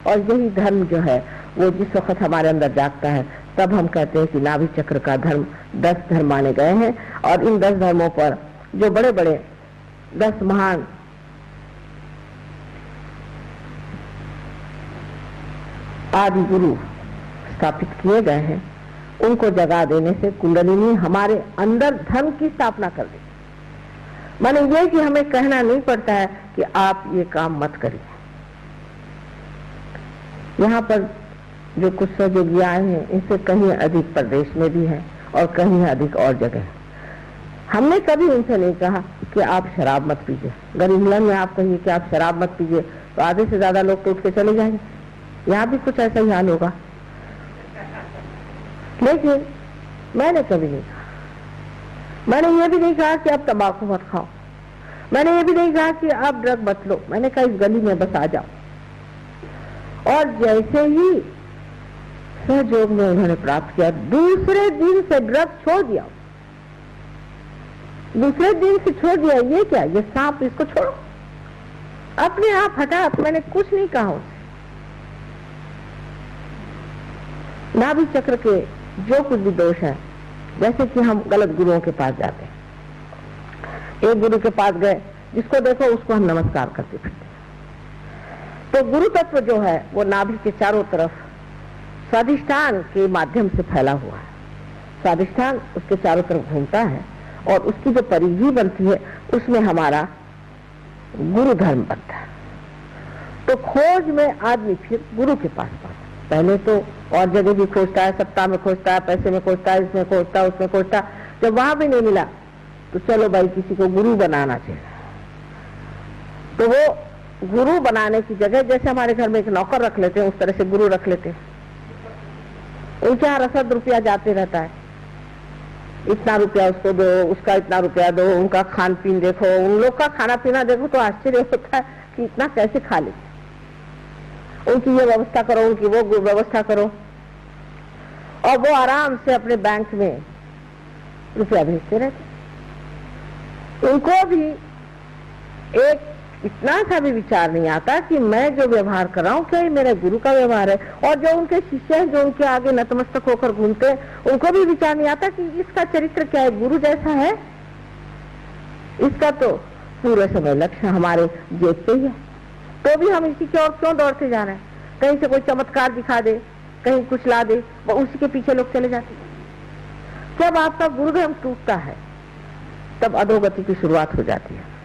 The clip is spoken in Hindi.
और यही धर्म जो है वो जिस वक्त हमारे अंदर जागता है तब हम कहते हैं कि नाभि चक्र का धर्म 10 धर्म माने गए हैं। और इन 10 धर्मों पर जो बड़े बड़े 10 महान आदि गुरु स्थापित किए गए हैं, उनको जगा देने से कुंडलिनी हमारे अंदर धर्म की स्थापना कर देती। माने ये कि हमें कहना नहीं पड़ता है कि आप ये काम मत करिए। यहाँ पर जो कुछ सहयोगी आए हैं इनसे कहीं अधिक प्रदेश में भी है और कहीं अधिक और जगह है। हमने कभी उनसे नहीं कहा कि आप शराब मत पीजिए। अगर इंग्लैंड में आप कहिए कि आप शराब मत पीजिए तो आधे से ज्यादा लोग तो उठ के चले जाएंगे। यहाँ भी कुछ ऐसा ही हाल होगा। लेकिन मैंने कभी नहीं कहा। मैंने ये भी नहीं कहा कि आप तंबाकू मत खाओ। मैंने ये भी नहीं कहा कि आप ड्रग मत लो। मैंने कहा इस गली में बस आ जाओ। और जैसे ही सहयोग में उन्होंने प्राप्त किया, दूसरे दिन से ड्रग छोड़ दिया। दूसरे दिन से छोड़ दिया। ये क्या, ये सांप, इसको छोड़ो, अपने आप हटा। मैंने कुछ नहीं कहा उससे। नाभि चक्र के जो कुछ भी दोष है, जैसे कि हम गलत गुरुओं के पास जाते हैं। एक गुरु के पास गए, जिसको देखो उसको हम नमस्कार करते फिरते। तो गुरु तत्व जो है वो नाभि के चारों तरफ स्वादिष्ठान के माध्यम से फैला हुआ है। स्वादिष्ठान उसके चारों तरफ घूमता है और उसकी जो परिधि बनती है उसमें हमारा गुरु धर्म बनता है। तो खोज में आदमी फिर गुरु के पास पाता। पहले तो और जगह भी खोजता है, सत्ता में खोजता है, पैसे में खोजता है, इसमें खोजता है, उसमें खोजता है। जब वहां भी नहीं मिला तो चलो भाई किसी को गुरु बनाना चाहिए। तो वो गुरु बनाने की जगह जैसे हमारे घर में एक नौकर रख लेते हैं उस तरह से गुरु रख लेते हैं। उनके यहाँ रसद रुपया जाते रहता है, इतना रुपया उसको दो, उसका इतना रुपया दो, उनका खान पीन देखो, उन लोग का खाना पीना देखो तो आश्चर्य होता है कि इतना कैसे खा लेते। उनकी ये व्यवस्था करो, उनकी वो व्यवस्था करो, और वो आराम से अपने बैंक में रुपया भेजते रहते। उनको भी एक इतना सा भी विचार नहीं आता कि मैं जो व्यवहार कर रहा हूँ क्या ये मेरे गुरु का व्यवहार है। और जो उनके शिष्य हैं जो उनके आगे नतमस्तक होकर घूमते हैं, उनको भी विचार नहीं आता कि इसका चरित्र क्या है, गुरु जैसा है। इसका तो पूरे समय लक्ष्य हमारे जेब पे ही है, तो भी हम इसी की ओर क्यों दौड़ते जा रहे हैं। कहीं से कोई चमत्कार दिखा दे, कहीं कुछ ला दे, वो उसी के पीछे लोग चले जाते हैं। जब आपका गुरुधर्म टूटता है तब अधोगति की शुरुआत हो जाती है।